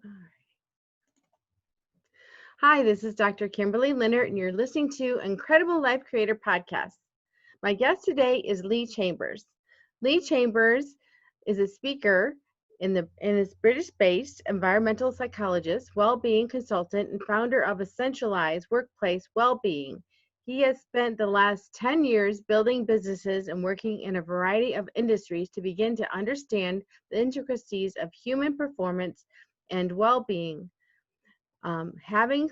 All right. Hi, this is Dr. Kimberley Linert, and you're listening to Incredible Life Creator Podcast. My guest today is Lee Chambers. Lee Chambers is a speaker and is British-based environmental psychologist, well-being consultant, and founder of Essentialise Workplace Wellbeing. He has spent the last 10 years building businesses and working in a variety of industries to begin to understand the intricacies of human performance and well-being. Having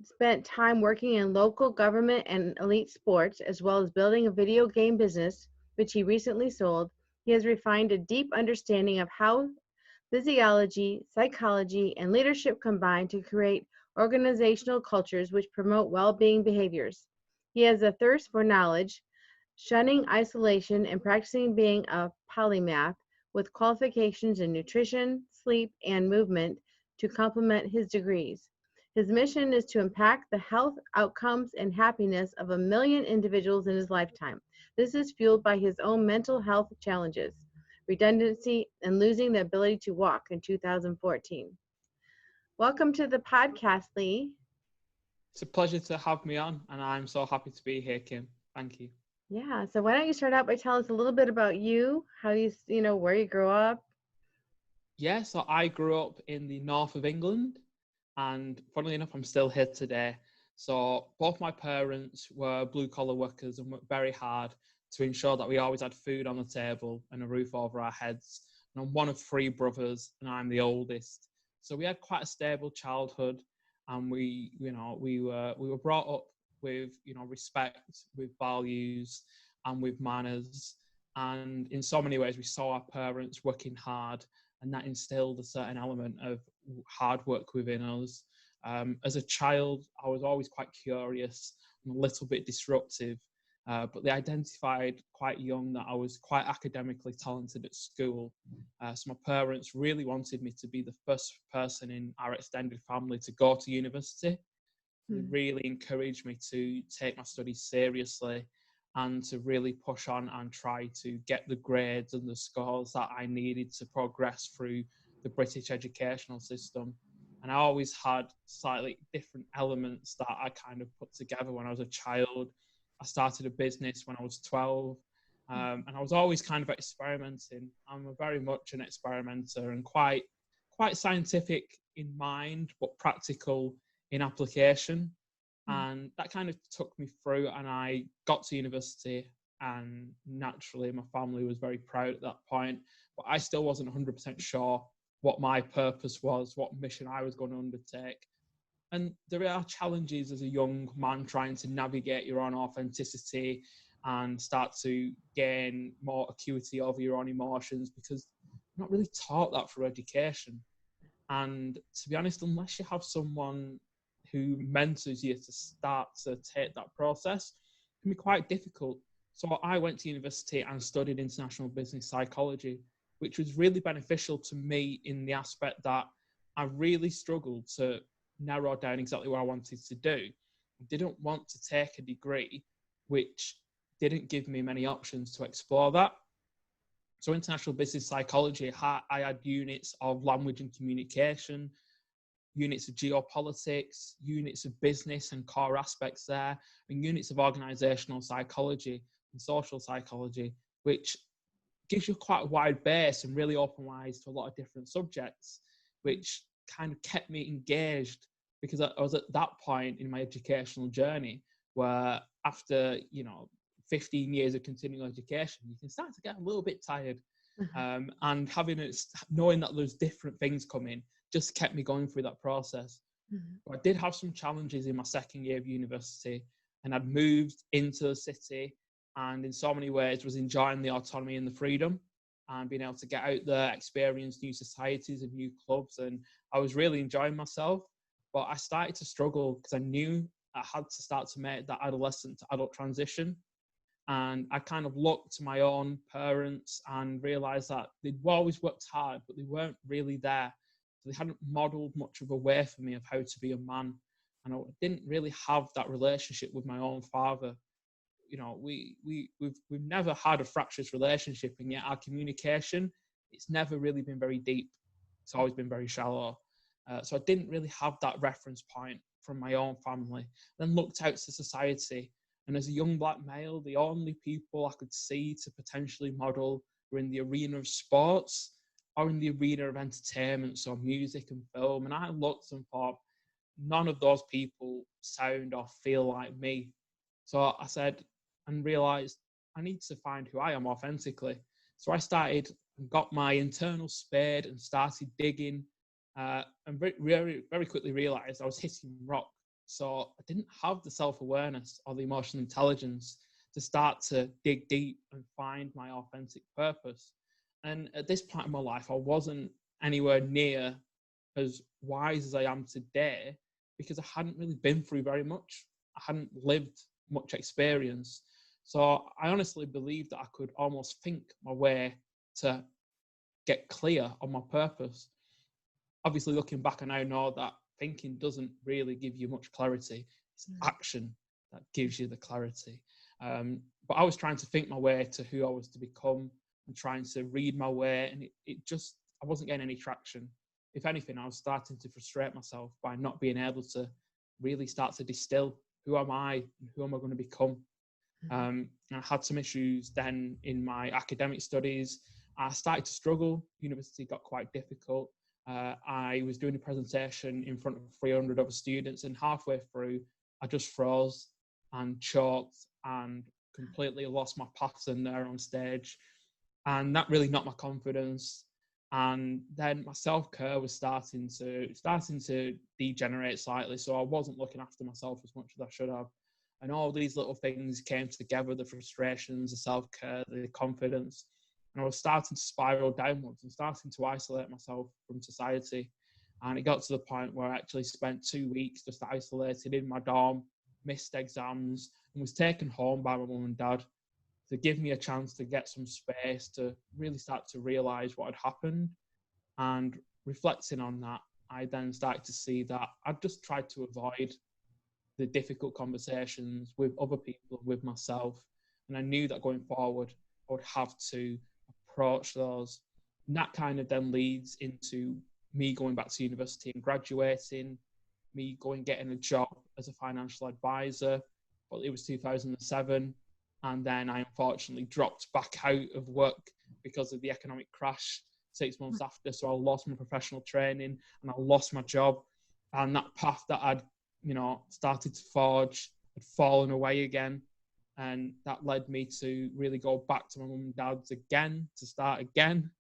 spent time working in local government and elite sports, as well as building a video game business, which he recently sold, he has refined a deep understanding of how physiology, psychology, and leadership combine to create organizational cultures which promote well-being behaviors. He has a thirst for knowledge, shunning isolation, and practicing being a polymath with qualifications in nutrition, sleep, and movement to complement his degrees. His mission is to impact the health, outcomes, and happiness of 1 million individuals in his lifetime. This is fueled by his own mental health challenges, redundancy, and losing the ability to walk in 2014. Welcome to the podcast, Lee. It's a pleasure to have me on, and I'm so happy to be here, Kim. Thank you. Yeah, so why don't you start out by telling us a little bit about you, how where you grew up? Yeah, so I grew up in the north of England, and funnily enough, I'm still here today. So both my parents were blue-collar workers and worked very hard to ensure that we always had food on the table and a roof over our heads. And I'm one of 3 brothers, and I'm the oldest. So we had quite a stable childhood, and we were brought up with respect, with values, and with manners. And in so many ways, we saw our parents working hard, and that instilled a certain element of hard work within us. As a child, I was always quite curious and a little bit disruptive, but they identified quite young that I was quite academically talented at school. So my parents really wanted me to be the first person in our extended family to go to university. They really encouraged me to take my studies seriously and to really push on and try to get the grades and the scores that I needed to progress through the British educational system. And I always had slightly different elements that I kind of put together when I was a child. I started a business when I was 12, and I was always kind of experimenting. I'm very much an experimenter and quite scientific in mind, but practical in application. And that kind of took me through, and I got to university, and naturally my family was very proud at that point, but I still wasn't 100% sure what my purpose was, what mission I was going to undertake. And there are challenges as a young man trying to navigate your own authenticity and start to gain more acuity over your own emotions, because you're not really taught that through education. And to be honest, unless you have someone who mentors you to start to take that process, it can be quite difficult. So I went to university and studied international business psychology, which was really beneficial to me in the aspect that I really struggled to narrow down exactly what I wanted to do. I didn't want to take a degree which didn't give me many options to explore that. So international business psychology, I had units of language and communication, units of geopolitics, units of business and core aspects there, and units of organisational psychology and social psychology, which gives you quite a wide base and really open eyes to a lot of different subjects, which kind of kept me engaged, because I was at that point in my educational journey where after, 15 years of continuing education, you can start to get a little bit tired. And knowing that there's different things coming just kept me going through that process. But I did have some challenges in my second year of university, and I'd moved into the city, and in so many ways was enjoying the autonomy and the freedom and being able to get out there, experience new societies and new clubs. And I was really enjoying myself, but I started to struggle because I knew I had to start to make that adolescent to adult transition. And I kind of looked to my own parents and realised that they'd always worked hard, but they weren't really there. So they hadn't modelled much of a way for me of how to be a man. And I didn't really have that relationship with my own father. We've never had a fractious relationship, and yet our communication, it's never really been very deep. It's always been very shallow. So I didn't really have that reference point from my own family. Then looked out to society, and as a young black male, the only people I could see to potentially model were in the arena of sports or in the arena of entertainment, so music and film. And I looked and thought, none of those people sound or feel like me. So I said and realised I need to find who I am authentically. So I started and got my internal spade and started digging, and very quickly realised I was hitting rock. So I didn't have the self-awareness or the emotional intelligence to start to dig deep and find my authentic purpose. And at this point in my life, I wasn't anywhere near as wise as I am today because I hadn't really been through very much. I hadn't lived much experience. So I honestly believed that I could almost think my way to get clear on my purpose. Obviously, looking back, I now know that thinking doesn't really give you much clarity. It's action that gives you the clarity. But I was trying to think my way to who I was to become and trying to read my way, and I wasn't getting any traction. If anything, I was starting to frustrate myself by not being able to really start to distill who am I and who am I going to become. I had some issues then in my academic studies. I started to struggle. University got quite difficult. I was doing a presentation in front of 300 other students, and halfway through, I just froze and choked and completely lost my pattern there on stage. And that really knocked my confidence. And then my self-care was starting to degenerate slightly. So I wasn't looking after myself as much as I should have. And all these little things came together, the frustrations, the self-care, the confidence. And I was starting to spiral downwards and starting to isolate myself from society. And it got to the point where I actually spent 2 weeks just isolated in my dorm, missed exams, and was taken home by my mum and dad to give me a chance to get some space to really start to realise what had happened. And reflecting on that, I then started to see that I'd just tried to avoid the difficult conversations with other people, with myself. And I knew that going forward, I would have to approach those. And that kind of then leads into me going back to university and graduating, me getting a job as a financial advisor. Well, it was 2007. And then I unfortunately dropped back out of work because of the economic crash 6 months after. So I lost my professional training and I lost my job. And that path that I'd, started to forge had fallen away again. And that led me to really go back to my mum and dad's again, to start again.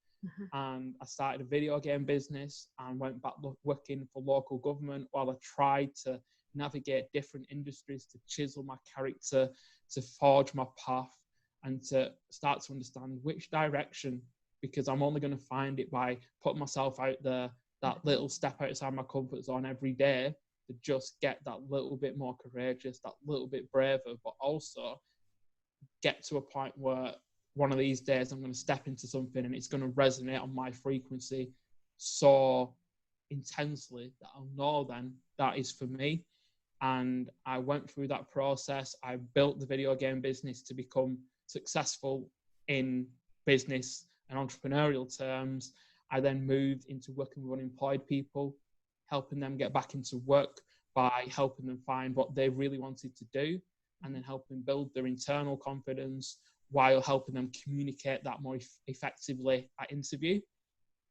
And I started a video game business and went back working for local government while I tried to navigate different industries to chisel my character, to forge my path, and to start to understand which direction, because I'm only going to find it by putting myself out there, that little step outside my comfort zone every day to just get that little bit more courageous, that little bit braver, but also get to a point where one of these days I'm going to step into something and it's going to resonate on my frequency so intensely that I'll know then that is for me. And I went through that process. I built the video game business to become successful in business and entrepreneurial terms. I then moved into working with unemployed people, helping them get back into work by helping them find what they really wanted to do, and then helping build their internal confidence while helping them communicate that more effectively at interview.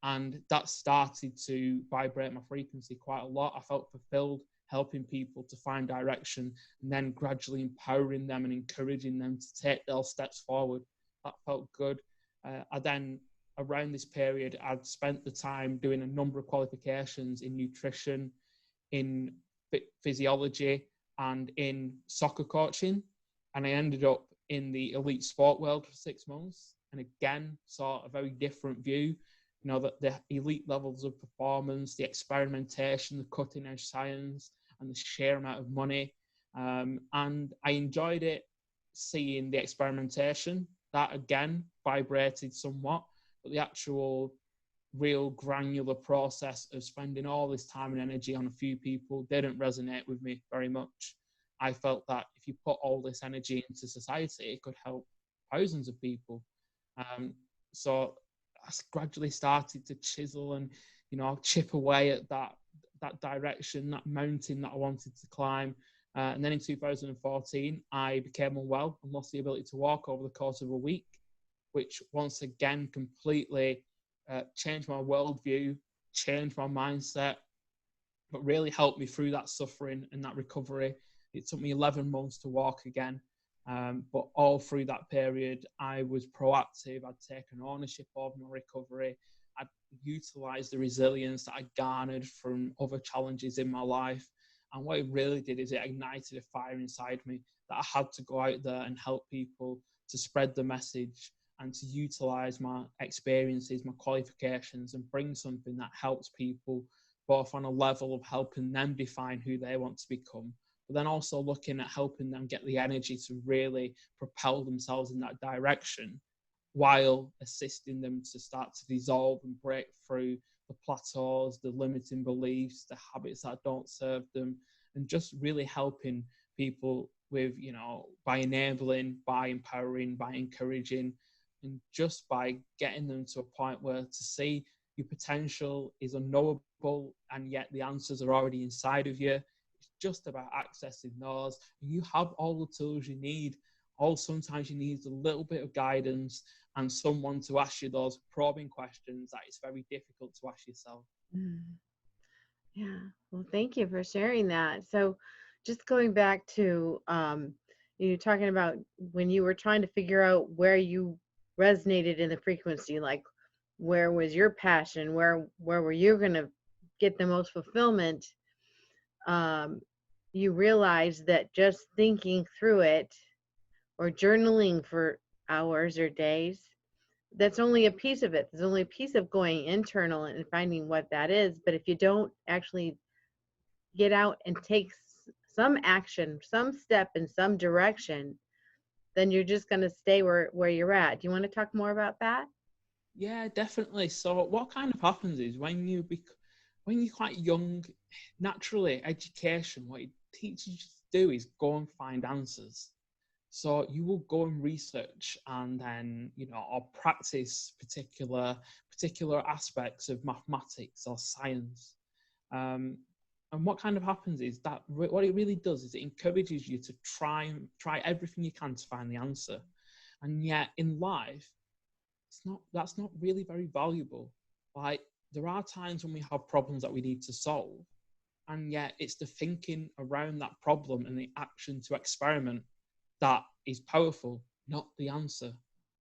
And that started to vibrate my frequency quite a lot. I felt fulfilled helping people to find direction and then gradually empowering them and encouraging them to take those steps forward. That felt good. I then, around this period, I'd spent the time doing a number of qualifications in nutrition, in physiology, and in soccer coaching. And I ended up in the elite sport world for 6 months. And again, saw a very different view. That the elite levels of performance, the experimentation, the cutting edge science, and the sheer amount of money. And I enjoyed it, seeing the experimentation. That again vibrated somewhat, but the actual real granular process of spending all this time and energy on a few people didn't resonate with me very much. I felt that if you put all this energy into society, it could help thousands of people. So I gradually started to chisel and chip away at that direction, that mountain that I wanted to climb. And then in 2014, I became unwell and lost the ability to walk over the course of a week, which once again completely changed my worldview, changed my mindset, but really helped me through that suffering and that recovery. It took me 11 months to walk again. But all through that period, I was proactive. I'd taken ownership of my recovery. I'd utilised the resilience that I garnered from other challenges in my life. And what it really did is it ignited a fire inside me that I had to go out there and help people, to spread the message and to utilise my experiences, my qualifications, and bring something that helps people both on a level of helping them define who they want to become, but then also looking at helping them get the energy to really propel themselves in that direction, while assisting them to start to dissolve and break through the plateaus, the limiting beliefs, the habits that don't serve them, and just really helping people with, by enabling, by empowering, by encouraging, and just by getting them to a point where to see your potential is unknowable and yet the answers are already inside of you. It's just about accessing those. You have all the tools you need. Sometimes you need a little bit of guidance and someone to ask you those probing questions that it's very difficult to ask yourself. Yeah, well, thank you for sharing that. So just going back to you talking about when you were trying to figure out where you resonated in the frequency, like where was your passion, where were you going to get the most fulfillment, you realized that just thinking through it or journaling for hours or days, that's only a piece of it. There's only a piece of going internal and finding what that is. But if you don't actually get out and take some action, some step in some direction, then you're just going to stay where you're at. Do you want to talk more about that? Yeah, definitely. So what kind of happens is when you're quite young, naturally education, what it teaches you to do is go and find answers. So you will go and research and then, or practice particular aspects of mathematics or science. And what kind of happens is that what it really does is it encourages you to try everything you can to find the answer. And yet in life, that's not really very valuable. Like, there are times when we have problems that we need to solve, and yet it's the thinking around that problem and the action to experiment that is powerful, not the answer.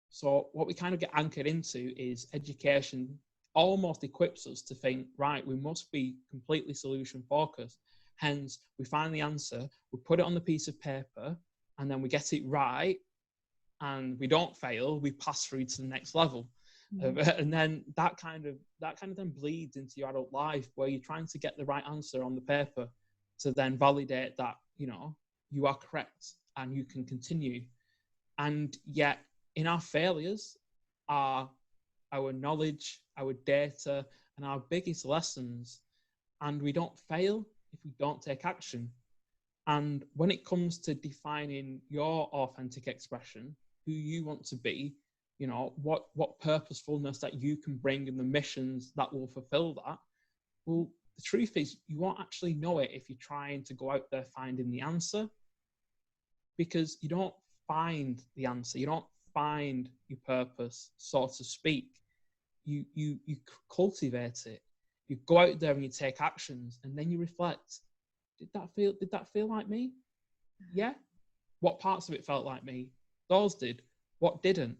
So what we kind of get anchored into is education almost equips us to think, right, we must be completely solution focused. Hence, we find the answer, we put it on the piece of paper, and then we get it right, and we don't fail, we pass through to the next level. And then that kind of then bleeds into your adult life, where you're trying to get the right answer on the paper to then validate that, you are correct and you can continue. And yet in our failures are our knowledge, our data, and our biggest lessons. And we don't fail if we don't take action. And when it comes to defining your authentic expression, who you want to be, what purposefulness that you can bring and the missions that will fulfill that, well, the truth is you won't actually know it if you're trying to go out there finding the answer, because you don't find the answer, you don't find your purpose, so to speak. You cultivate it. You go out there and you take actions, and then you reflect. Did that feel like me? Yeah. What parts of it felt like me? Those did. What didn't?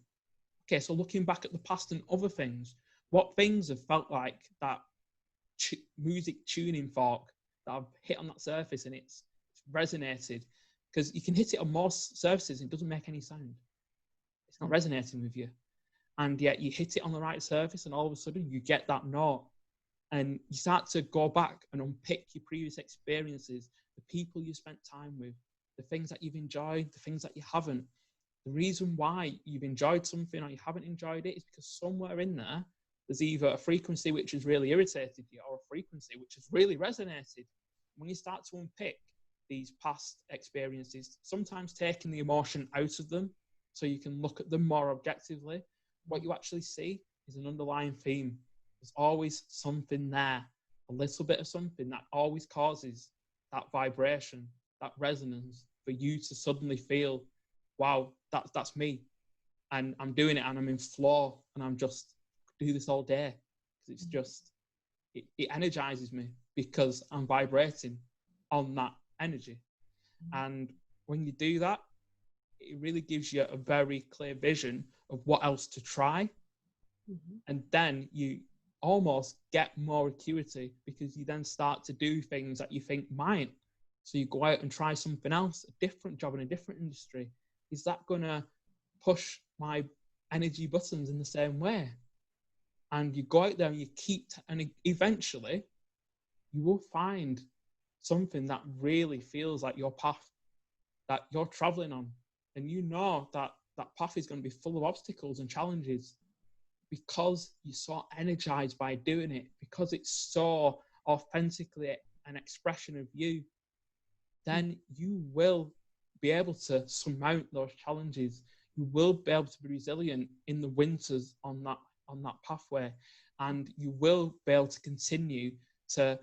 Okay, so looking back at the past and other things, what things have felt like that music tuning fork that I've hit on that surface and it's resonated? Because you can hit it on most surfaces and it doesn't make any sound. It's not resonating with you. And yet you hit it on the right surface and all of a sudden you get that note. And you start to go back and unpick your previous experiences, the people you spent time with, the things that you've enjoyed, the things that you haven't. The reason why you've enjoyed something or you haven't enjoyed it is because somewhere in there, there's either a frequency which has really irritated you or a frequency which has really resonated. When you start to unpick these past experiences, sometimes taking the emotion out of them so you can look at them more objectively, what you actually see is an underlying theme. There's always something there, a little bit of something that always causes that vibration, that resonance for you to suddenly feel, wow, that's me. And I'm doing it and I'm in flow and I'm just do this all day. Because it's just, it energizes me because I'm vibrating on that energy. And when you do that, it really gives you a very clear vision of what else to try. And then you almost get more acuity because you then start to do things that you think might. So you go out and try something else, a different job in a different industry. Is that going to push my energy buttons in the same way? And you go out there and you keep, and eventually you will find something that really feels like your path that you're traveling on. And you know that that path is going to be full of obstacles and challenges because you're so energized by doing it, because it's so authentically an expression of you. Then you will be able to surmount those challenges. You will be able to be resilient in the winters on that pathway, and you will be able to continue to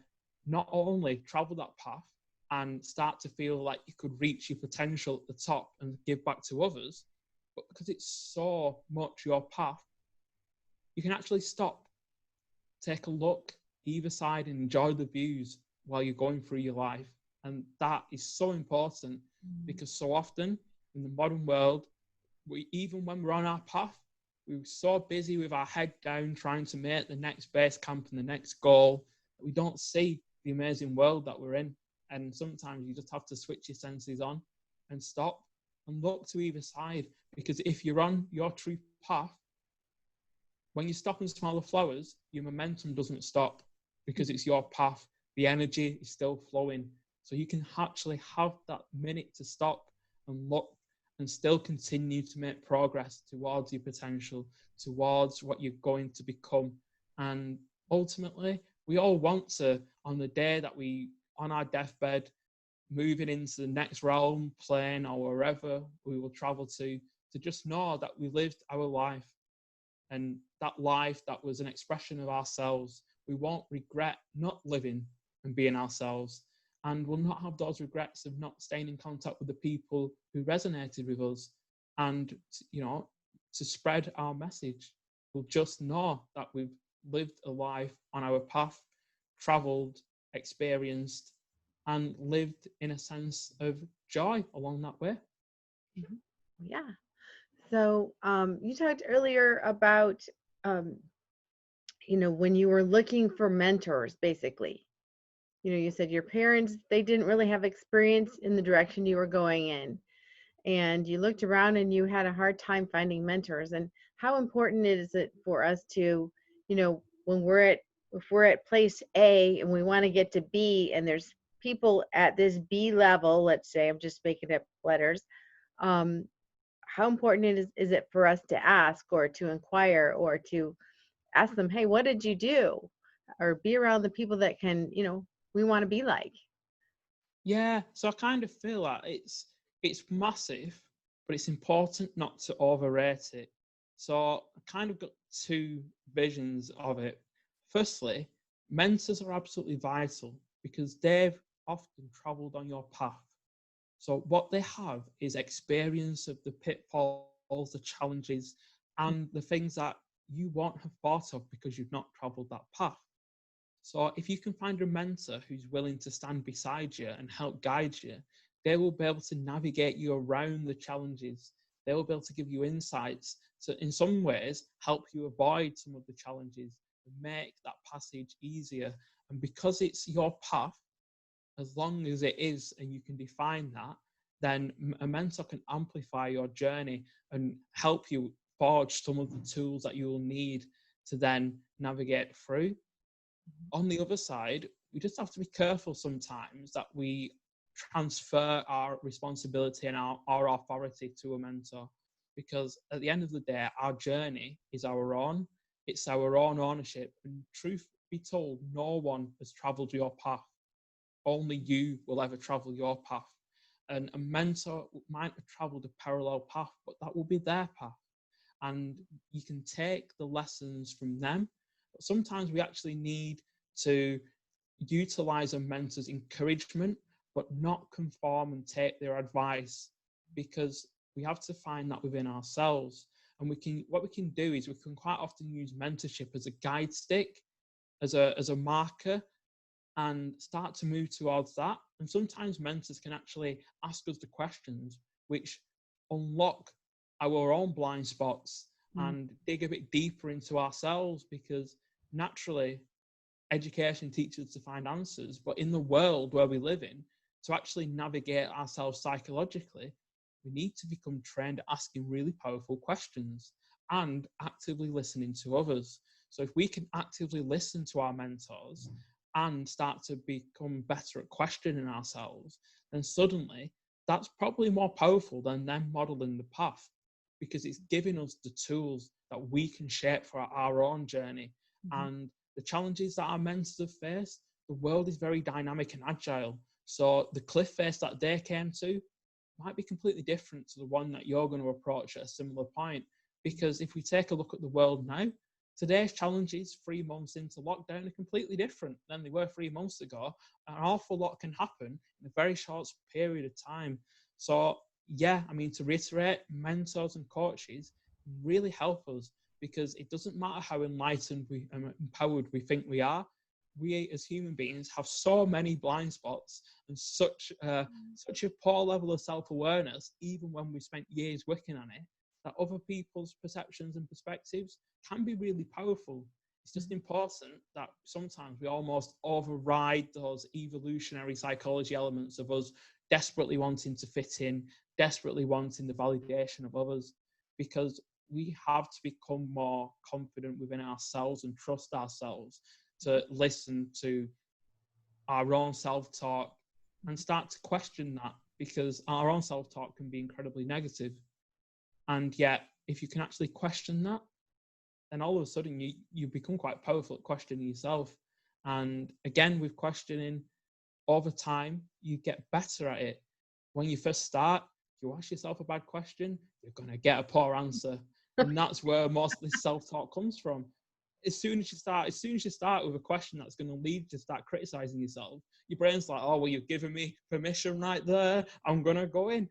not only travel that path and start to feel like you could reach your potential at the top and give back to others, but because it's so much your path, you can actually stop, take a look either side and enjoy the views while you're going through your life. And that is so important because so often in the modern world, even when we're on our path, we're so busy with our head down trying to make the next base camp and the next goal that we don't see the amazing world that we're in. And sometimes you just have to switch your senses on and stop and look to either side, because if you're on your true path, when you stop and smell the flowers, your momentum doesn't stop because it's your path. The energy is still flowing. So you can actually have that minute to stop and look and still continue to make progress towards your potential, towards what you're going to become. And ultimately, we all want to, on the day that we, on our deathbed, moving into the next realm, plane, or wherever we will travel to just know that we lived our life. And that life that was an expression of ourselves, we won't regret not living and being ourselves. And we'll not have those regrets of not staying in contact with the people who resonated with us. And, to spread our message, we'll just know that we've lived a life on our path, traveled, experienced, and lived in a sense of joy along that way. Yeah. So you talked earlier about, when you were looking for mentors, basically. You said your parents, they didn't really have experience in the direction you were going in. And you looked around and you had a hard time finding mentors. And how important is it for us to, when if we're at place A and we want to get to B and there's people at this B level, let's say, I'm just making up letters, how important is it for us to ask or to inquire or to ask them, hey, what did you do? Or be around the people that can, we want to be like. Yeah, so I kind of feel like it's massive, but it's important not to overrate it. So I kind of got two visions of it. Firstly, mentors are absolutely vital because they've often traveled on your path. So what they have is experience of the pitfalls, the challenges, and the things that you won't have thought of because you've not traveled that path. So if you can find a mentor who's willing to stand beside you and help guide you, they will be able to navigate you around the challenges. They will be able to give you insights to, in some ways, help you avoid some of the challenges and make that passage easier. And because it's your path, as long as it is, and you can define that, then a mentor can amplify your journey and help you forge some of the tools that you will need to then navigate through. On the other side, we just have to be careful sometimes that we transfer our responsibility and our authority to a mentor, because at the end of the day, our journey is our own. It's our own ownership. And truth be told, no one has traveled your path. Only you will ever travel your path. And a mentor might have traveled a parallel path, but that will be their path. And you can take the lessons from them But sometimes we actually need to utilize a mentor's encouragement, but not conform and take their advice, because we have to find that within ourselves. And what we can do is we can quite often use mentorship as a guide stick, as a marker, and start to move towards that. And sometimes mentors can actually ask us the questions which unlock our own blind spots and dig a bit deeper into ourselves, because naturally education teaches us to find answers, but in the world where we live in, to actually navigate ourselves psychologically, we need to become trained at asking really powerful questions and actively listening to others. So if we can actively listen to our mentors and start to become better at questioning ourselves, then suddenly that's probably more powerful than them modeling the path, because it's giving us the tools that we can shape for our own journey. And the challenges that our mentors have faced, the world is very dynamic and agile. So the cliff face that they came to might be completely different to the one that you're going to approach at a similar point. Because if we take a look at the world now, today's challenges 3 months into lockdown are completely different than they were 3 months ago. An awful lot can happen in a very short period of time. So yeah, I mean, to reiterate, mentors and coaches really help us, because it doesn't matter how enlightened and empowered we think we are. We as human beings have so many blind spots and such a poor level of self-awareness, even when we spent years working on it, that other people's perceptions and perspectives can be really powerful. It's just important that sometimes we almost override those evolutionary psychology elements of us desperately wanting to fit in, desperately wanting the validation of others, because we have to become more confident within ourselves and trust ourselves to listen to our own self-talk and start to question that, because our own self-talk can be incredibly negative. And yet, if you can actually question that, then all of a sudden you become quite powerful at questioning yourself. And again, with questioning, over time, you get better at it. When you first start, if you ask yourself a bad question, you're going to get a poor answer. And that's where most of this self-talk comes from. As soon as you start with a question that's going to lead you to start criticizing yourself, your brain's like, oh, well, you've given me permission right there. I'm going to go in.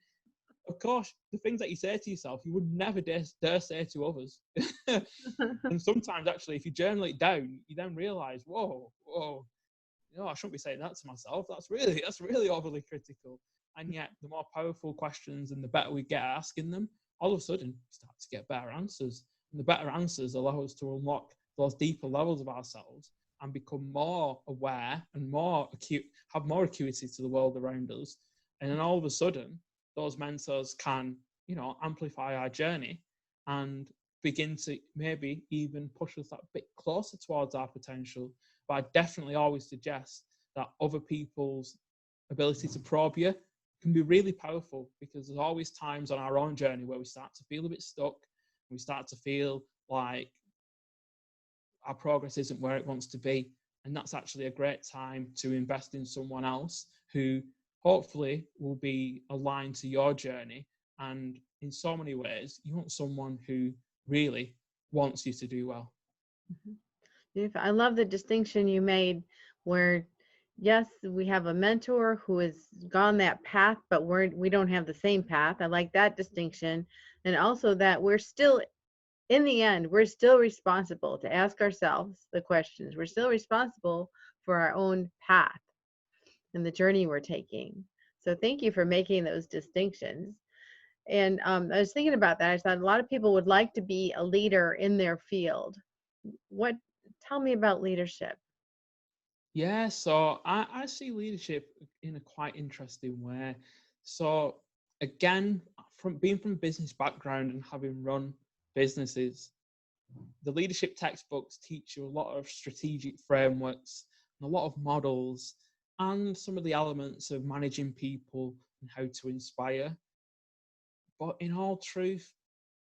Of course, the things that you say to yourself, you would never dare say to others. And sometimes, actually, if you journal it down, you then realize, whoa, I shouldn't be saying that to myself. That's really overly critical. And yet, the more powerful questions and the better we get at asking them, all of a sudden, we start to get better answers. And the better answers allow us to unlock those deeper levels of ourselves and become more aware and more acute, have more acuity to the world around us. And then all of a sudden, those mentors can, amplify our journey and begin to maybe even push us that bit closer towards our potential. But I definitely always suggest that other people's ability to probe you can be really powerful, because there's always times on our own journey where we start to feel a bit stuck. We start to feel like our progress isn't where it wants to be. And that's actually a great time to invest in someone else who hopefully will be aligned to your journey. And in so many ways, you want someone who really wants you to do well. I love the distinction you made where, yes, we have a mentor who has gone that path, but we don't have the same path. I like that distinction. And also that we're still, in the end, we're still responsible to ask ourselves the questions. We're still responsible for our own path and the journey we're taking. So thank you for making those distinctions. And I was thinking about that. I thought a lot of people would like to be a leader in their field. Tell me about leadership. Yeah, so I see leadership in a quite interesting way. So again, from being from a business background and having run businesses, the leadership textbooks teach you a lot of strategic frameworks and a lot of models and some of the elements of managing people and how to inspire. But in all truth,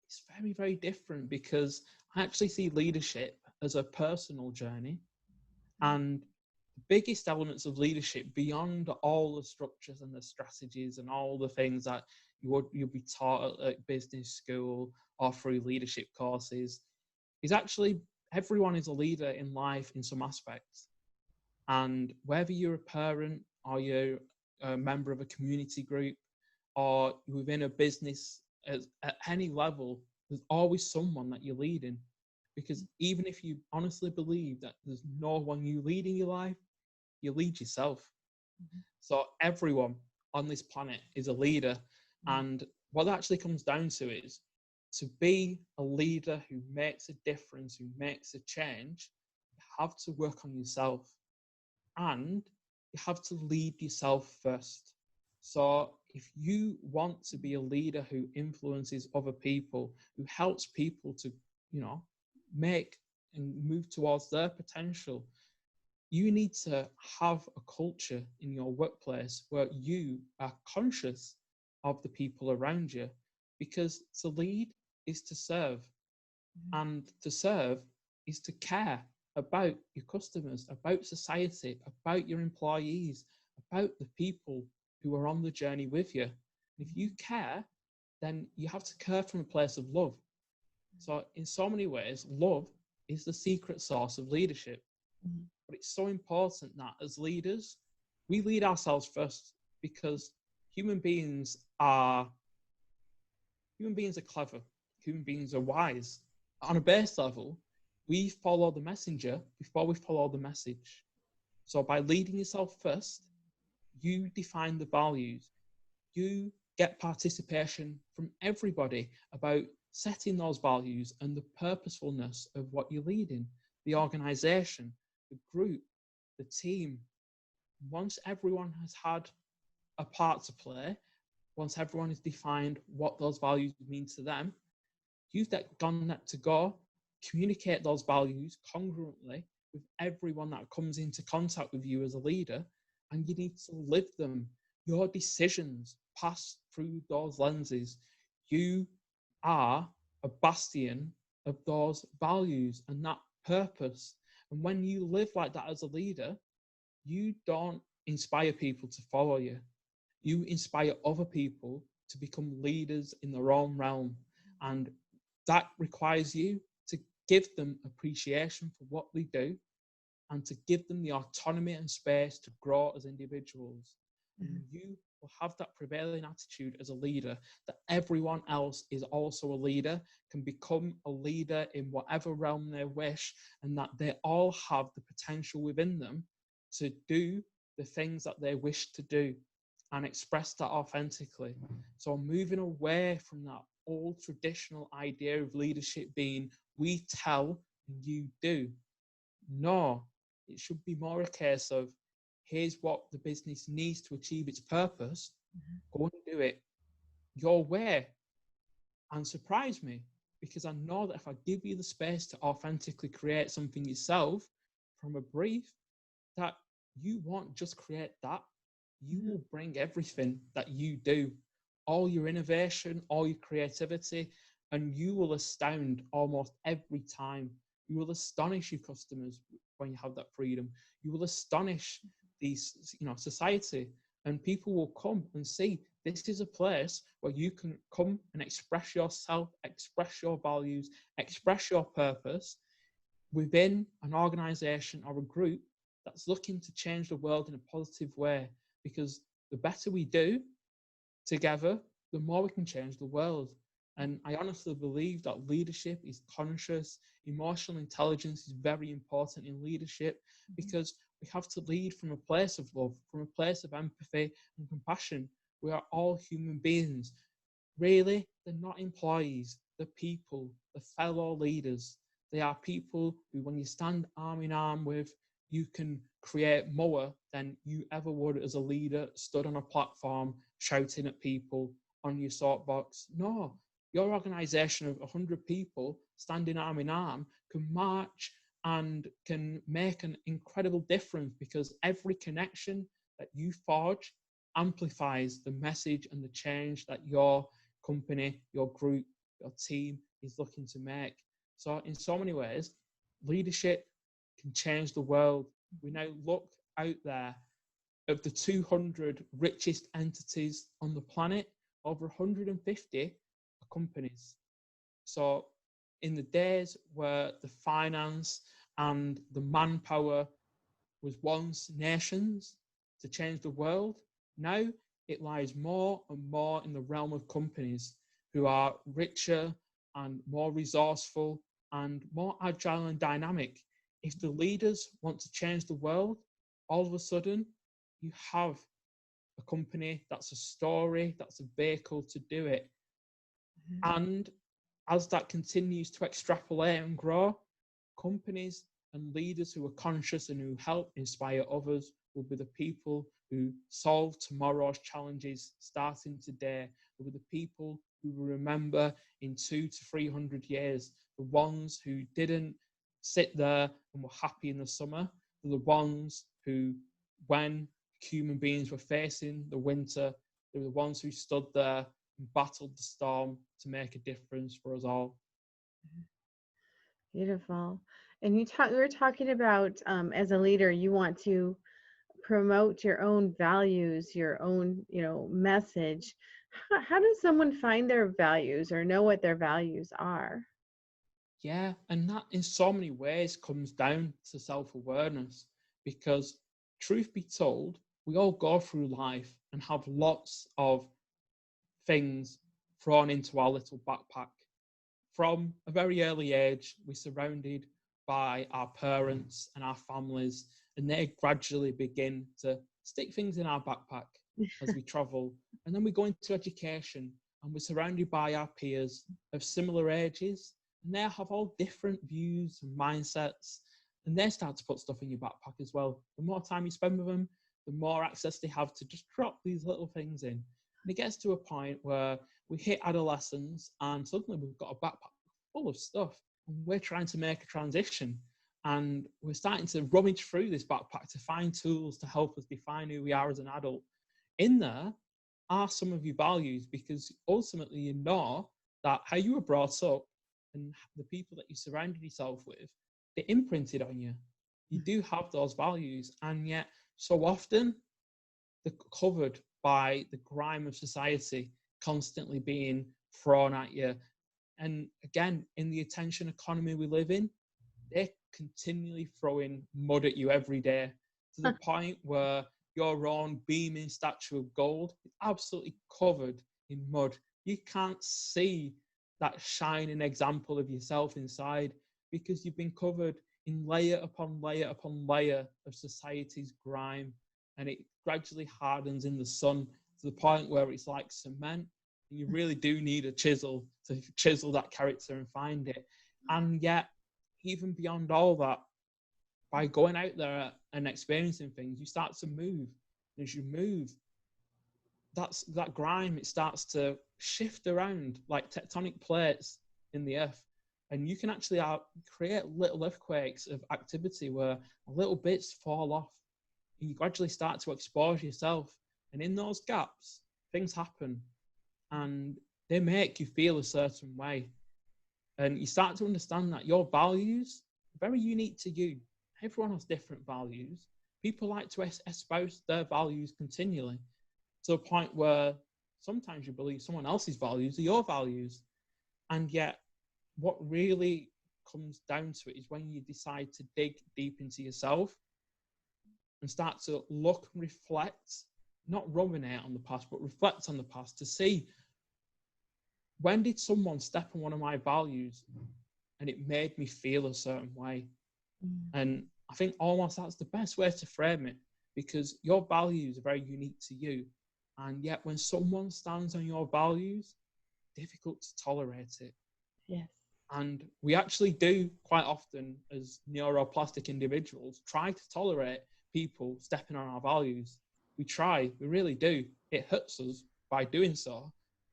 it's very, very different, because I actually see leadership as a personal journey. And the biggest elements of leadership, beyond all the structures and the strategies and all the things that you'll be taught at business school or through leadership courses, is actually everyone is a leader in life in some aspects. And whether you're a parent or you're a member of a community group or within a business at any level, there's always someone that you're leading. Because even if you honestly believe that there's no one you lead in your life, you lead yourself. So everyone on this planet is a leader. And what that actually comes down to is to be a leader who makes a difference, who makes a change, you have to work on yourself. And you have to lead yourself first. So if you want to be a leader who influences other people, who helps people to, make and move towards their potential, you need to have a culture in your workplace where you are conscious of the people around you, because to lead is to serve, and to serve is to care about your customers, about society, about your employees, about the people who are on the journey with you. And if you care, then you have to care from a place of love. So in so many ways, love is the secret sauce of leadership. But it's so important that as leaders, we lead ourselves first, because human beings are clever, human beings are wise. On a base level, we follow the messenger before we follow the message. So by leading yourself first, you define the values. You get participation from everybody about setting those values and the purposefulness of what you're leading, the organisation, the group, the team. Once everyone has had a part to play, once everyone has defined what those values mean to them, you've to go communicate those values congruently with everyone that comes into contact with you as a leader, and you need to live them. Your decisions pass through those lenses. You are a bastion of those values and that purpose. And when you live like that as a leader, you don't inspire people to follow you. You inspire other people to become leaders in their own realm. And that requires you to give them appreciation for what they do, and to give them the autonomy and space to grow as individuals. And you will have that prevailing attitude as a leader, that everyone else is also a leader, can become a leader in whatever realm they wish, and that they all have the potential within them to do the things that they wish to do and express that authentically. So moving away from that old traditional idea of leadership being we tell and you do. No, it should be more a case of here's what the business needs to achieve its purpose. Go and do it your way and surprise me, because I know that if I give you the space to authentically create something yourself from a brief, that you won't just create that, you will bring everything that you do, all your innovation, all your creativity, and you will astound almost every time. You will astonish your customers when you have that freedom. You will astonish these, society, and people will come and see this is a place where you can come and express yourself, express your values, express your purpose within an organization or a group that's looking to change the world in a positive way. Because the better we do together, the more we can change the world. And I honestly believe that leadership is conscious. Emotional intelligence is very important in leadership, because we have to lead from a place of love, from a place of empathy and compassion. We are all human beings. Really, they're not employees, they're people, they're fellow leaders. They are people who, when you stand arm in arm with, you can create more than you ever would as a leader stood on a platform shouting at people on your soapbox. No, your organisation of 100 people standing arm in arm can march and can make an incredible difference, because every connection that you forge amplifies the message and the change that your company, your group, your team is looking to make. So in so many ways, leadership can change the world. We now look out there, of the 200 richest entities on the planet, over 150 are companies. So in the days where the finance and the manpower was once nations to change the world, now it lies more and more in the realm of companies who are richer and more resourceful and more agile and dynamic. If the leaders want to change the world, all of a sudden you have a company that's a story, that's a vehicle to do it. And as that continues to extrapolate and grow, companies and leaders who are conscious and who help inspire others will be the people who solve tomorrow's challenges starting today, will be the people who will remember in 200 to 300 years, the ones who didn't sit there and were happy in the summer, the ones who, when human beings were facing the winter, they were the ones who stood there and battled the storm to make a difference for us all. Beautiful. And you were talking about as a leader, you want to promote your own values, your own, message. How does someone find their values or know what their values are? Yeah, and that in so many ways comes down to self-awareness, because truth be told, we all go through life and have lots of things thrown into our little backpack. From a very early age, we're surrounded by our parents and our families, and they gradually begin to stick things in our backpack as we travel. And then we go into education, and we're surrounded by our peers of similar ages, and they have all different views and mindsets, and they start to put stuff in your backpack as well. The more time you spend with them, the more access they have to just drop these little things in. And it gets to a point where we hit adolescence and suddenly we've got a backpack full of stuff, and we're trying to make a transition, and we're starting to rummage through this backpack to find tools to help us define who we are as an adult. In there are some of your values, because ultimately you know that how you were brought up and the people that you surrounded yourself with, they imprinted on you. You do have those values, and yet so often they're covered by the grime of society constantly being thrown at you. And again, in the attention economy we live in, they're continually throwing mud at you every day, to the point where your own beaming statue of gold is absolutely covered in mud. You can't see that shining example of yourself inside, because you've been covered in layer upon layer upon layer of society's grime, and it gradually hardens in the sun to the point where it's like cement. You really do need a chisel to chisel that character and find it. And yet, even beyond all that, by going out there and experiencing things, you start to move. As you move, that grime, it starts to shift around like tectonic plates in the earth. And you can actually create little earthquakes of activity where little bits fall off. And you gradually start to expose yourself. And in those gaps, things happen. And they make you feel a certain way. And you start to understand that your values are very unique to you. Everyone has different values. People like to espouse their values continually, to a point where sometimes you believe someone else's values are your values. And yet, what really comes down to it is when you decide to dig deep into yourself and start to look and reflect, not ruminate on the past, but reflect on the past to see, when did someone step on one of my values and it made me feel a certain way? And I think almost that's the best way to frame it, because your values are very unique to you. And yet when someone stands on your values, difficult to tolerate it. Yes. And we actually do quite often, as neuroplastic individuals, try to tolerate people stepping on our values. We try, we really do. It hurts us by doing so,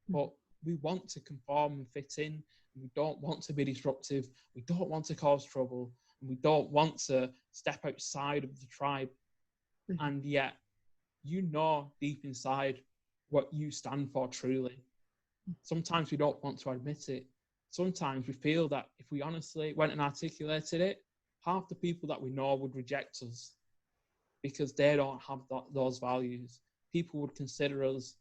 but we want to conform and fit in. And we don't want to be disruptive. We don't want to cause trouble. And we don't want to step outside of the tribe. And yet, you know deep inside what you stand for truly. Sometimes we don't want to admit it. Sometimes we feel that if we honestly went and articulated it, half the people that we know would reject us because they don't have those values. People would consider us,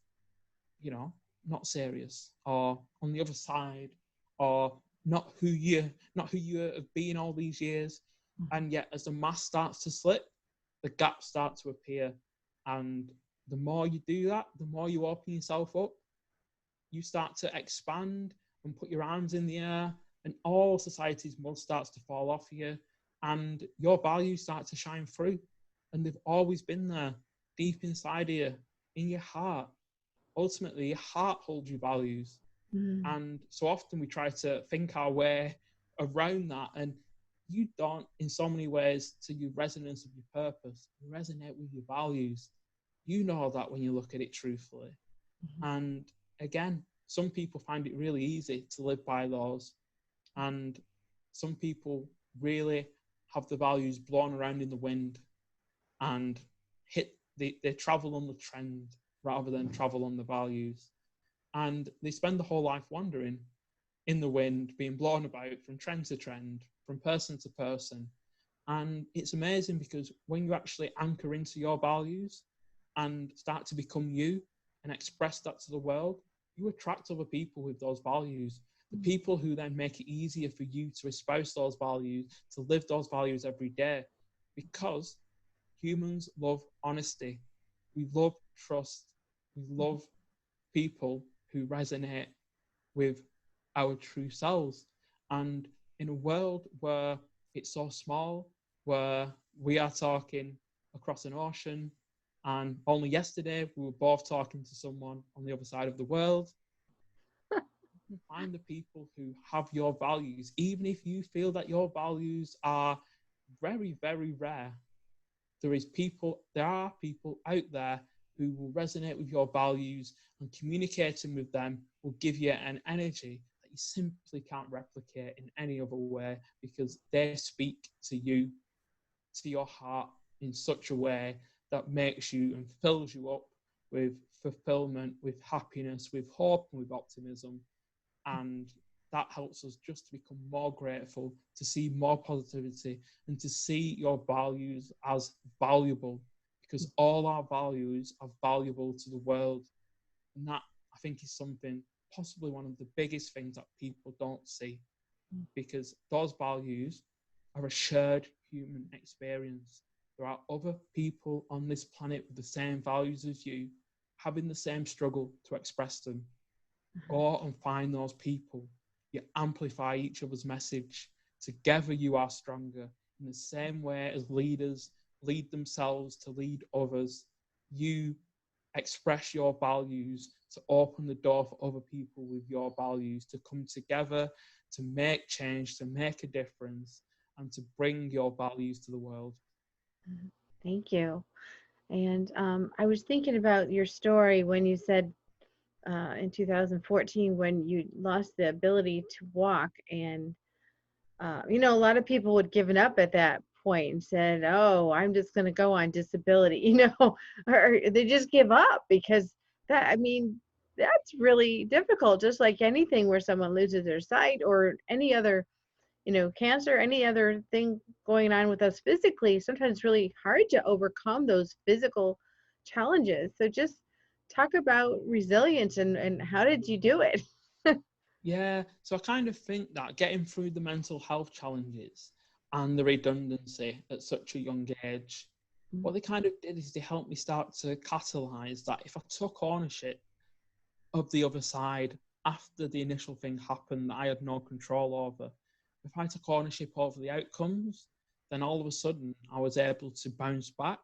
not serious, or on the other side, or not who you have been all these years. And yet, as the mask starts to slip, the gaps start to appear. And the more you do that, the more you open yourself up, you start to expand and put your arms in the air, and all society's mud starts to fall off you, and your values start to shine through. And they've always been there, deep inside you, in your heart. Ultimately, your heart holds your values. Mm. And so often we try to think our way around that, and you don't, in so many ways, to your resonance of your purpose. You resonate with your values. You know that when you look at it truthfully. And again, some people find it really easy to live by those, and some people really have the values blown around in the wind and they travel on the trend rather than travel on the values. And they spend the whole life wandering in the wind, being blown about from trend to trend, from person to person. And it's amazing because when you actually anchor into your values and start to become you and express that to the world, you attract other people with those values. The people who then make it easier for you to espouse those values, to live those values every day. Because humans love honesty. We love trust. We love people who resonate with our true selves. And in a world where it's so small, where we are talking across an ocean, and only yesterday we were both talking to someone on the other side of the world, you can find the people who have your values, even if you feel that your values are very, very rare. There are people out there who will resonate with your values, and communicating with them will give you an energy that you simply can't replicate in any other way, because they speak to you, to your heart, in such a way that makes you and fills you up with fulfillment, with happiness, with hope, and with optimism. And that helps us just to become more grateful, to see more positivity, and to see your values as valuable, because all our values are valuable to the world. And that, I think, is something, possibly one of the biggest things that people don't see, because those values are a shared human experience. There are other people on this planet with the same values as you, having the same struggle to express them. Go and find those people. You amplify each other's message. Together you are stronger. In the same way as leaders lead themselves to lead others, you express your values to open the door for other people with your values to come together, to make change, to make a difference, and to bring your values to the world. Thank you. And I was thinking about your story when you said in 2014 when you lost the ability to walk, and a lot of people would given up at that point and said, "Oh, I'm just going to go on disability," or they just give up because that's really difficult. Just like anything where someone loses their sight or any other, cancer, any other thing going on with us physically, sometimes it's really hard to overcome those physical challenges. So just talk about resilience and how did you do it? Yeah, so I kind of think that getting through the mental health challenges and the redundancy at such a young age, what they kind of did is they helped me start to catalyze that if I took ownership of the other side after the initial thing happened that I had no control over, if I took ownership over the outcomes, then all of a sudden I was able to bounce back.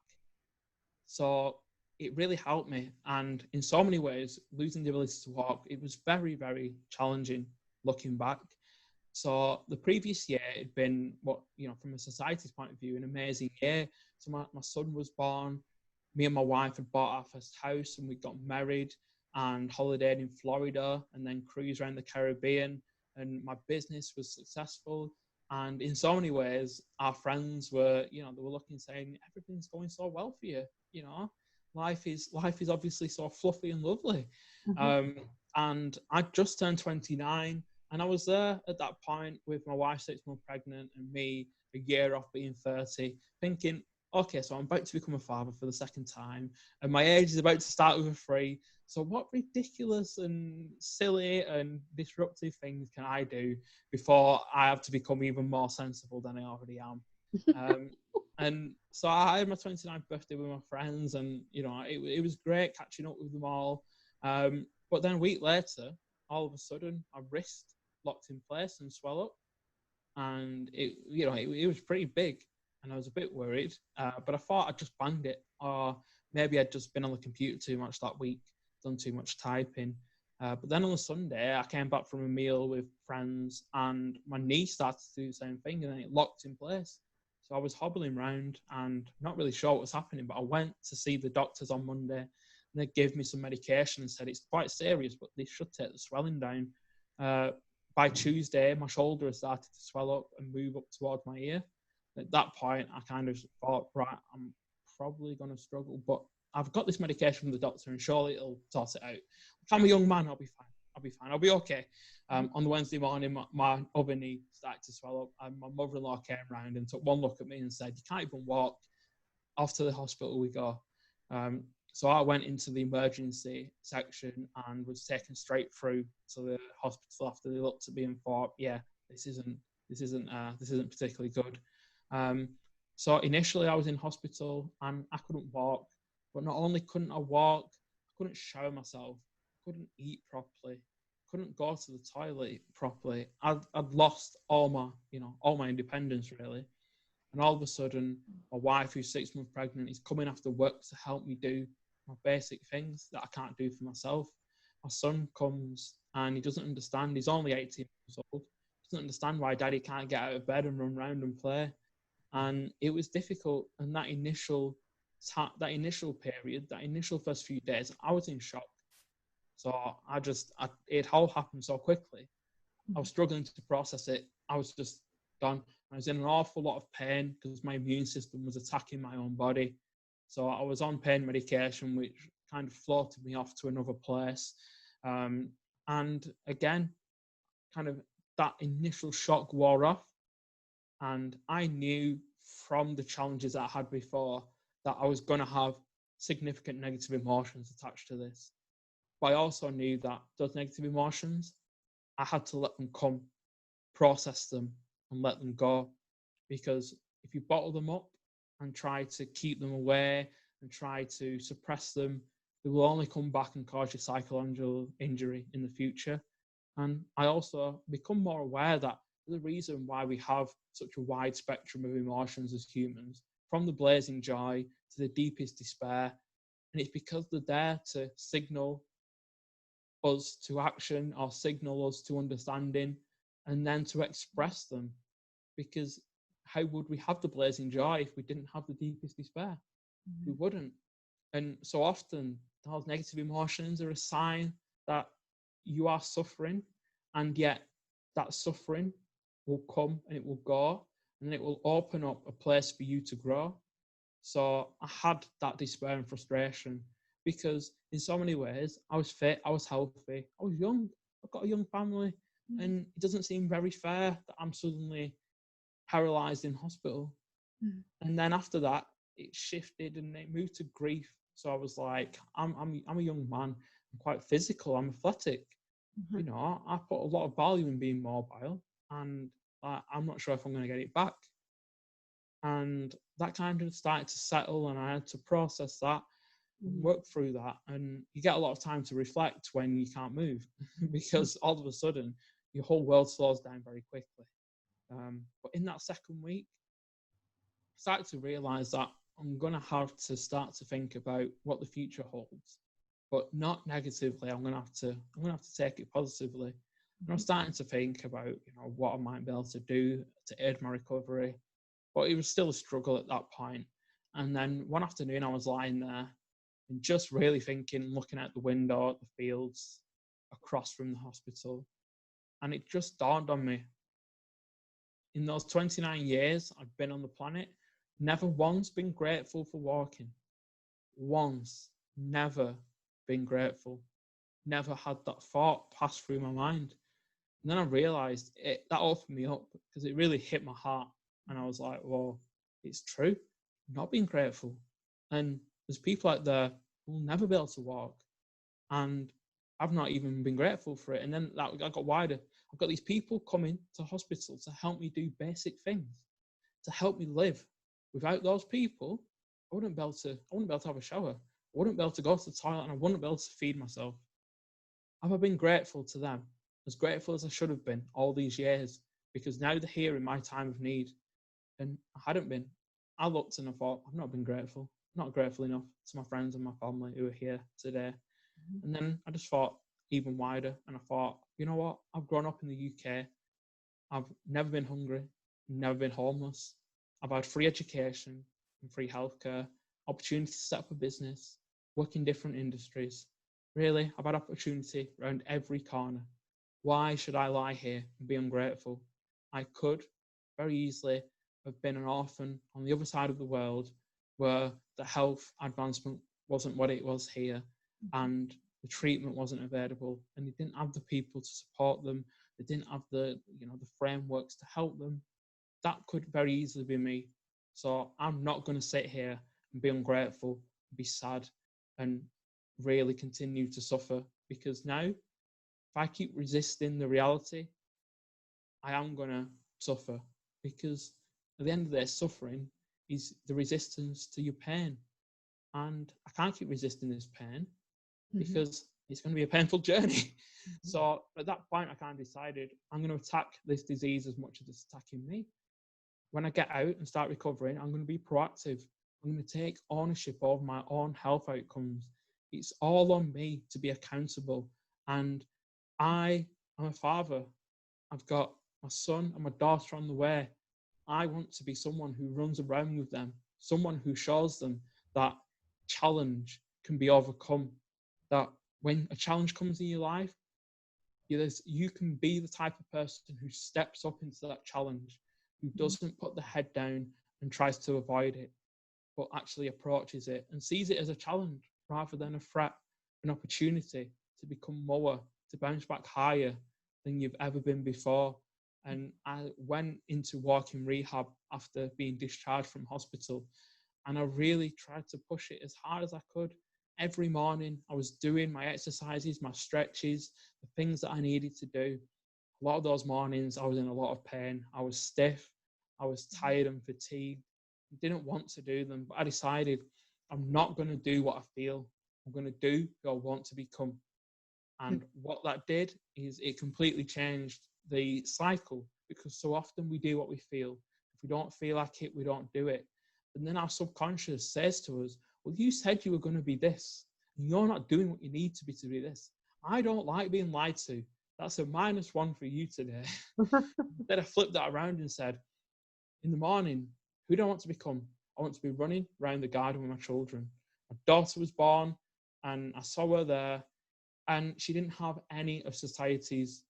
So it really helped me. And in so many ways, losing the ability to walk, it was very, very challenging looking back. So the previous year had been from a society's point of view, an amazing year. So my son was born. Me and my wife had bought our first house and we got married and holidayed in Florida and then cruised around the Caribbean. And my business was successful. And in so many ways, our friends were, they were looking, saying, everything's going so well for you. Life is obviously so fluffy and lovely. And I just turned 29, and I was there at that point with my wife 6 months pregnant and me a year off being 30, thinking, okay, so I'm about to become a father for the second time, and my age is about to start with a 3. So what ridiculous and silly and disruptive things can I do before I have to become even more sensible than I already am? And so I had my 29th birthday with my friends, and it was great catching up with them all. But then a week later, all of a sudden, my wrist locked in place and swelled up, and it was pretty big, and I was a bit worried. But I thought I'd just banged it, or maybe I'd just been on the computer too much that week, done too much typing. But then on the Sunday, I came back from a meal with friends, and my knee started to do the same thing, and then it locked in place. So I was hobbling around and not really sure what was happening. But I went to see the doctors on Monday, and they gave me some medication and said it's quite serious, but they should take the swelling down. By Tuesday, my shoulder had started to swell up and move up towards my ear. At that point, I kind of thought, right, I'm probably going to struggle, but I've got this medication from the doctor, and surely it'll sort it out. If I'm a young man, I'll be fine. I'll be okay. On the Wednesday morning, my other knee started to swell up, and my mother-in-law came round and took one look at me and said, you can't even walk. Off to the hospital we go. So I went into the emergency section and was taken straight through to the hospital after they looked at me and thought, yeah, this isn't particularly good. So initially I was in hospital and I couldn't walk, but not only couldn't I walk, I couldn't shower myself, couldn't eat properly, couldn't go to the toilet properly. I'd lost all my independence really. And all of a sudden, my wife, who's 6 months pregnant, is coming after work to help me do my basic things that I can't do for myself. My son comes and he doesn't understand. He's only 18 years old. He doesn't understand why daddy can't get out of bed and run around and play. And it was difficult. And that initial period, that initial first few days, I was in shock. So it all happened so quickly. I was struggling to process it. I was just done. I was in an awful lot of pain because my immune system was attacking my own body. So I was on pain medication, which kind of floated me off to another place. And again, kind of that initial shock wore off. And I knew from the challenges that I had before that I was going to have significant negative emotions attached to this. But I also knew that those negative emotions, I had to let them come, process them, and let them go. Because if you bottle them up and try to keep them away and try to suppress them, they will only come back and cause you psychological injury in the future. And I also become more aware that the reason why we have such a wide spectrum of emotions as humans, from the blazing joy to the deepest despair, and it's because they're there to signal us to action or signal us to understanding and then to express them. Because how would we have the blazing joy if we didn't have the deepest despair? Mm-hmm. We wouldn't. And so often those negative emotions are a sign that you are suffering, and yet that suffering will come and it will go, and it will open up a place for you to grow. So I had that despair and frustration because in so many ways I was fit, I was healthy, I was young, I've got a young family, and it doesn't seem very fair that I'm suddenly paralyzed in hospital. And then after that it shifted and it moved to grief. So I was like, I'm a young man, I'm quite physical, I'm athletic. I put a lot of value in being mobile, and I'm not sure if I'm going to get it back. And that kind of started to settle, and I had to process that and work through that. And you get a lot of time to reflect when you can't move because all of a sudden your whole world slows down very quickly. But in that second week, I started to realize that I'm going to have to start to think about what the future holds, but not negatively. I'm going to have to take it positively. And I'm starting to think about, what I might be able to do to aid my recovery. But it was still a struggle at that point. And then one afternoon I was lying there and just really thinking, looking out the window at the fields across from the hospital. And it just dawned on me. In those 29 years I've been on the planet, never once been grateful for walking. Once, never been grateful. Never had that thought pass through my mind. And then I realised that opened me up because it really hit my heart. And I was like, well, it's true. not being grateful. And there's people out there who will never be able to walk, and I've not even been grateful for it. And then that I got wider. I've got these people coming to hospital to help me do basic things, to help me live. Without those people, I wouldn't be able to have a shower. I wouldn't be able to go to the toilet, and I wouldn't be able to feed myself. Have I been grateful to them? As grateful as I should have been all these years, because now they're here in my time of need. And I hadn't been. I looked and I thought, I've not been grateful. Not grateful enough to my friends and my family who are here today. And then I just thought even wider, and I thought, you know what? I've grown up in the UK. I've never been hungry, never been homeless. I've had free education and free healthcare, opportunity to set up a business, work in different industries. Really, I've had opportunity around every corner. Why should I lie here and be ungrateful? I could very easily have been an orphan on the other side of the world, where the health advancement wasn't what it was here, and the treatment wasn't available, and they didn't have the people to support them. They didn't have the frameworks to help them. That could very easily be me. So I'm not going to sit here and be ungrateful, be sad, and really continue to suffer, because now, if I keep resisting the reality, I am going to suffer, because at the end of the day, suffering is the resistance to your pain. And I can't keep resisting this pain, because it's going to be a painful journey. So at that point, I kind of decided I'm going to attack this disease as much as it's attacking me. When I get out and start recovering, I'm going to be proactive. I'm going to take ownership of my own health outcomes. It's all on me to be accountable. And I am a father. I've got my son and my daughter on the way. I want to be someone who runs around with them, someone who shows them that challenge can be overcome, that when a challenge comes in your life, you can be the type of person who steps up into that challenge, who doesn't put the head down and tries to avoid it, but actually approaches it and sees it as a challenge rather than a threat, an opportunity to become more, to bounce back higher than you've ever been before. And I went into walking rehab after being discharged from hospital, and I really tried to push it as hard as I could. Every morning I was doing my exercises, my stretches, the things that I needed to do. A lot of those mornings I was in a lot of pain. I was stiff, I was tired and fatigued. I didn't want to do them, but I decided I'm not going to do what I feel. I'm going to do who I want to become. And what that did is it completely changed the cycle, because so often we do what we feel. If we don't feel like it, we don't do it. And then our subconscious says to us, well, you said you were going to be this, and you're not doing what you need to be this. I don't like being lied to. That's a -1 for you today. Then I flipped that around and said, in the morning, who do I want to become? I want to be running around the garden with my children. My daughter was born, and I saw her there, and she didn't have any of society's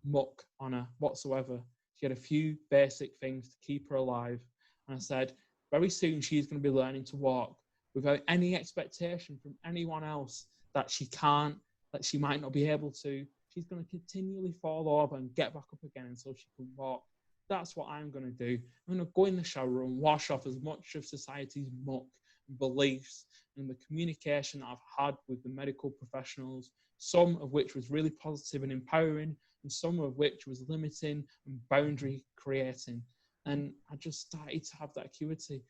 muck on her whatsoever. She had a few basic things to keep her alive. And I said, very soon she's going to be learning to walk without any expectation from anyone else that she can't, that she might not be able to. She's going to continually fall over and get back up again until she can walk. That's what I'm going to do. I'm going to go in the shower and wash off as much of society's muck and beliefs and the communication that I've had with the medical professionals, some of which was really positive and empowering, and some of which was limiting and boundary creating. And I just started to have that acuity.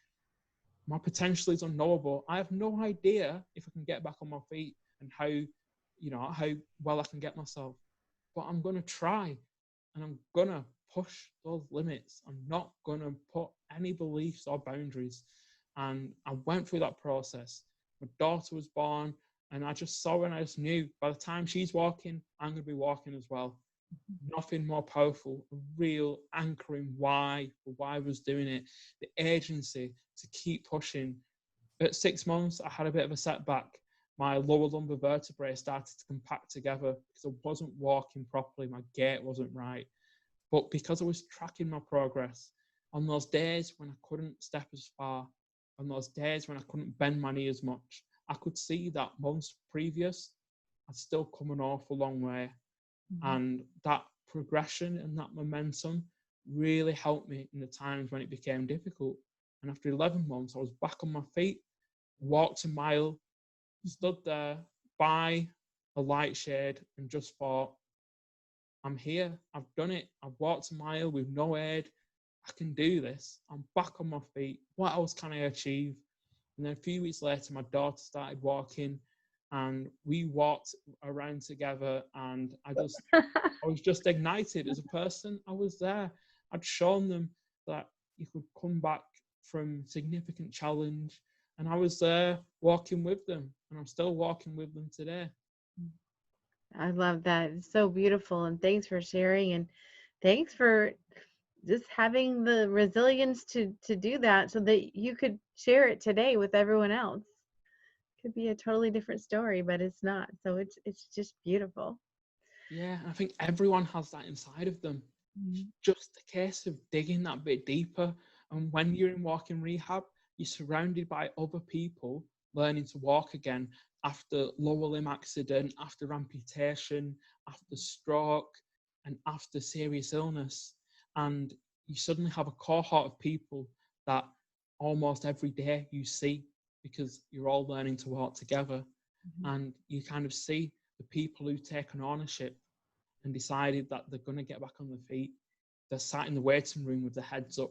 My potential is unknowable. I have no idea if I can get back on my feet and how well I can get myself. But I'm going to try, and I'm going to push those limits. I'm not going to put any beliefs or boundaries. And I went through that process. My daughter was born, and I just saw her and I just knew by the time she's walking, I'm going to be walking as well. Nothing more powerful, a real anchoring why I was doing it, the agency to keep pushing. At 6 months, I had a bit of a setback. My lower lumbar vertebrae started to compact together because I wasn't walking properly. My gait wasn't right. But because I was tracking my progress, on those days when I couldn't step as far, on those days when I couldn't bend my knee as much, I could see that months previous, I'd still come an awful long way. And that progression and that momentum really helped me in the times when it became difficult. And after 11 months, I was back on my feet, walked a mile, stood there by a light shade and just thought, I'm here. I've done it. I've walked a mile with no aid. I can do this. I'm back on my feet. What else can I achieve? And then a few weeks later, my daughter started walking and we walked around together, and I was just ignited as a person. I was there. I'd shown them that you could come back from significant challenge, and I was there walking with them, and I'm still walking with them today. I love that. It's so beautiful. And thanks for sharing. And thanks for just having the resilience to do that so that you could share it today with everyone else. Could be a totally different story, but it's not. So it's just beautiful. Yeah, I think everyone has that inside of them. Mm-hmm. It's just a case of digging that bit deeper. And when you're in walking rehab, you're surrounded by other people learning to walk again after lower limb accident, after amputation, after stroke, and after serious illness. And you suddenly have a cohort of people that almost every day you see, because you're all learning to walk together. Mm-hmm. And you kind of see the people who've taken ownership and decided that they're going to get back on their feet. They're sat in the waiting room with their heads up.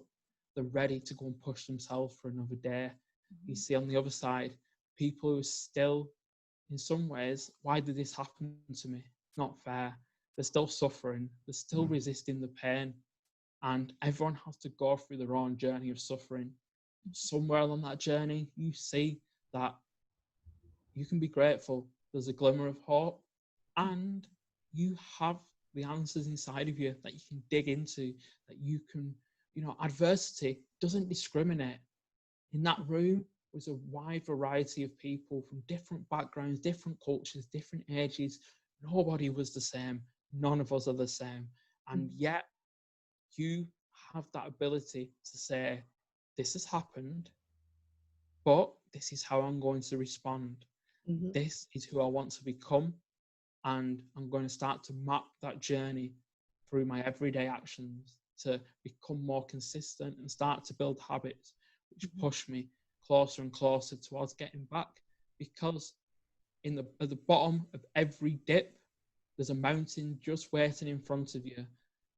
They're ready to go and push themselves for another day. Mm-hmm. You see on the other side, people who are still, in some ways, why did this happen to me? Not fair. They're still suffering. They're still resisting the pain. And everyone has to go through their own journey of suffering. Somewhere along that journey, you see that you can be grateful. There's a glimmer of hope, and you have the answers inside of you that you can dig into, that you can, adversity doesn't discriminate. In that room was a wide variety of people from different backgrounds, different cultures, different ages. Nobody was the same. None of us are the same. And yet you have that ability to say, this has happened, but this is how I'm going to respond. Mm-hmm. This is who I want to become. And I'm going to start to map that journey through my everyday actions to become more consistent and start to build habits which push me closer and closer towards getting back. Because at the bottom of every dip, there's a mountain just waiting in front of you.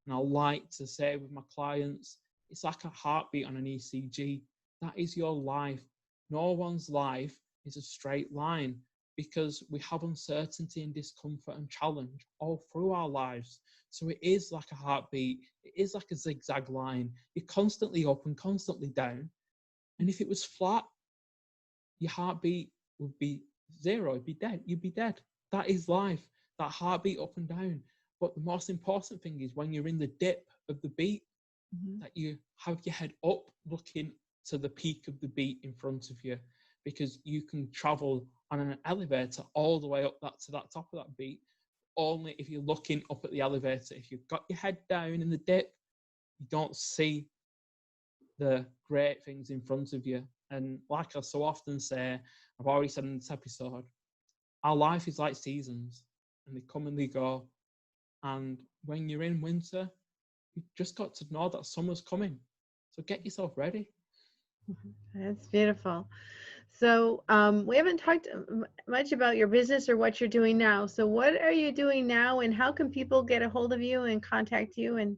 And I like to say with my clients, it's like a heartbeat on an ECG. That is your life. No one's life is a straight line, because we have uncertainty and discomfort and challenge all through our lives. So it is like a heartbeat. It is like a zigzag line. You're constantly up and constantly down. And if it was flat, your heartbeat would be zero. It'd be dead. You'd be dead. That is life, that heartbeat up and down. But the most important thing is when you're in the dip of the beat, that you have your head up looking to the peak of the beat in front of you, because you can travel on an elevator all the way up to that top of that beat only if you're looking up at the elevator. If you've got your head down in the dip, you don't see the great things in front of you. And like I so often say, I've already said in this episode, our life is like seasons, and they come and they go. And when you're in winter, you've just got to know that summer's coming. So get yourself ready. That's beautiful. So we haven't talked much about your business or what you're doing now. So what are you doing now, and how can people get a hold of you and contact you? And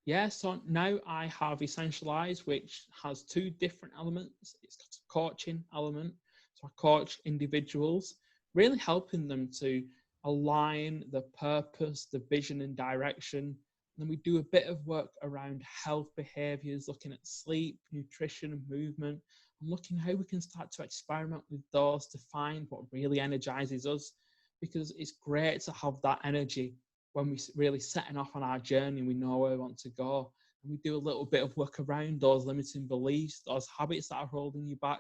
yeah, so now I have Essentialise, which has two different elements. It's got a coaching element. So I coach individuals, really helping them to align the purpose, the vision and direction. And then we do a bit of work around health behaviours, looking at sleep, nutrition and movement, and looking how we can start to experiment with those to find what really energizes us. Because it's great to have that energy when we're really setting off on our journey, we know where we want to go. And we do a little bit of work around those limiting beliefs, those habits that are holding you back,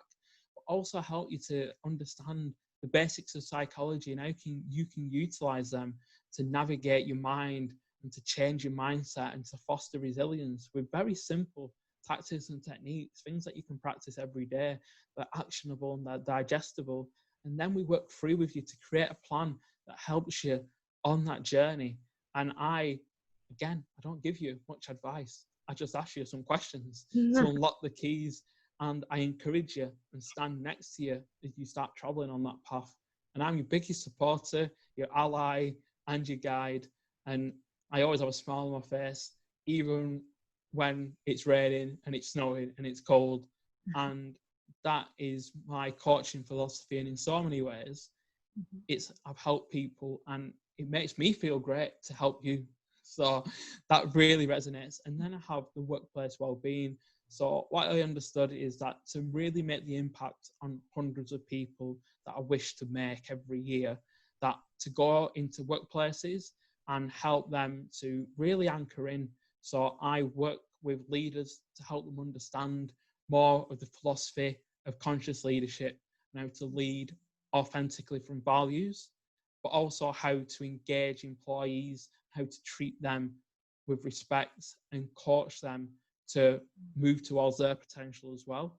but also help you to understand the basics of psychology and how you can utilize them to navigate your mind and to change your mindset and to foster resilience with very simple tactics and techniques, things that you can practice every day, that are actionable and that are digestible. And then we work through with you to create a plan that helps you on that journey. And I don't give you much advice. I just ask you some questions to unlock the keys, and I encourage you and stand next to you as you start traveling on that path. And I'm your biggest supporter, your ally, and your guide. And I always have a smile on my face, even when it's raining and it's snowing and it's cold. And that is my coaching philosophy. And in so many ways, I've helped people, and it makes me feel great to help you. So that really resonates. And then I have the workplace wellbeing. So what I understood is that to really make the impact on hundreds of people that I wish to make every year, that to go into workplaces and help them to really anchor in. So I work with leaders to help them understand more of the philosophy of conscious leadership and how to lead authentically from values, but also how to engage employees, how to treat them with respect and coach them to move towards their potential as well.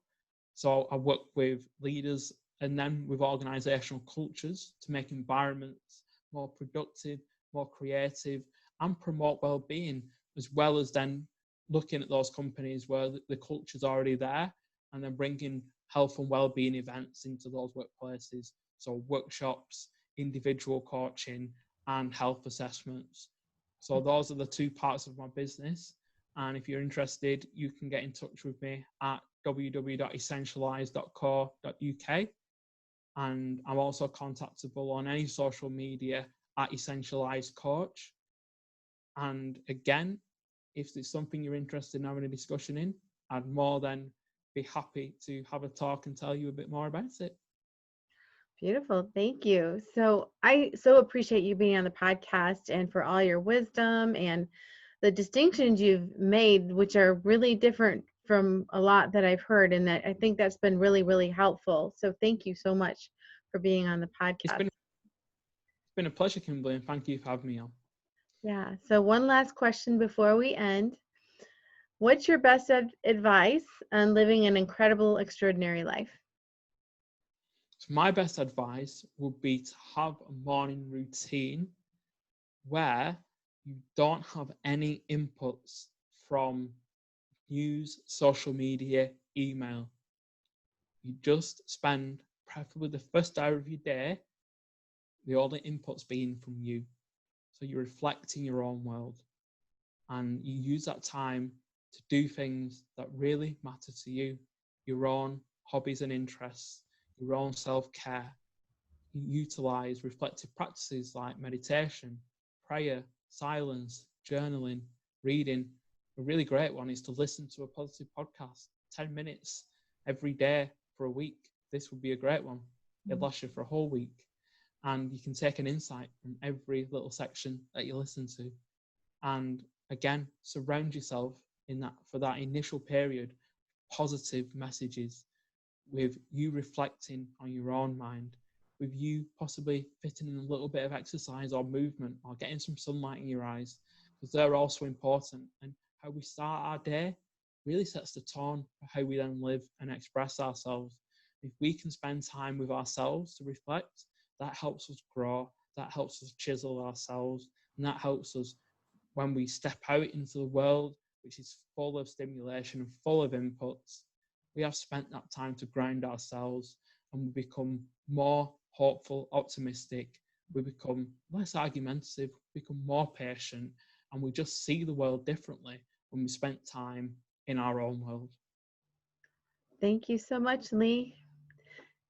So I work with leaders and then with organisational cultures to make environments more productive, more creative, and promote well-being, as well as then looking at those companies where the culture's already there and then bringing health and well-being events into those workplaces. So workshops, individual coaching, and health assessments. So those are the two parts of my business. And if you're interested, you can get in touch with me at www.essentialise.co.uk. And I'm also contactable on any social media at Essentialise Coach. And again, if there's something you're interested in having a discussion in, I'd more than be happy to have a talk and tell you a bit more about it. Beautiful. Thank you. So I so appreciate you being on the podcast and for all your wisdom and the distinctions you've made, which are really different from a lot that I've heard. And that I think that's been really, really helpful. So thank you so much for being on the podcast. It's been a pleasure, Kimberley, and thank you for having me on. Yeah. So one last question before we end. What's your best advice on living an incredible, extraordinary life? So my best advice would be to have a morning routine where you don't have any inputs from news, social media, email. You just spend preferably the first hour of your day, the only inputs being from you. So you reflect in your own world and you use that time to do things that really matter to you, your own hobbies and interests, your own self-care. You utilize reflective practices like meditation, prayer, silence, journaling, reading. A really great one is to listen to a positive podcast, 10 minutes every day for a week. This would be a great one. It'll last you for a whole week. And you can take an insight from every little section that you listen to. And again, surround yourself in that for that initial period, positive messages, with you reflecting on your own mind, with you possibly fitting in a little bit of exercise or movement or getting some sunlight in your eyes, because they're also important. And how we start our day really sets the tone for how we then live and express ourselves. If we can spend time with ourselves to reflect, that helps us grow, that helps us chisel ourselves, and that helps us when we step out into the world, which is full of stimulation and full of inputs. We have spent that time to ground ourselves and we become more hopeful, optimistic. We become less argumentative, become more patient, and we just see the world differently when we spent time in our own world. Thank you so much, Lee.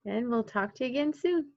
And we'll talk to you again soon.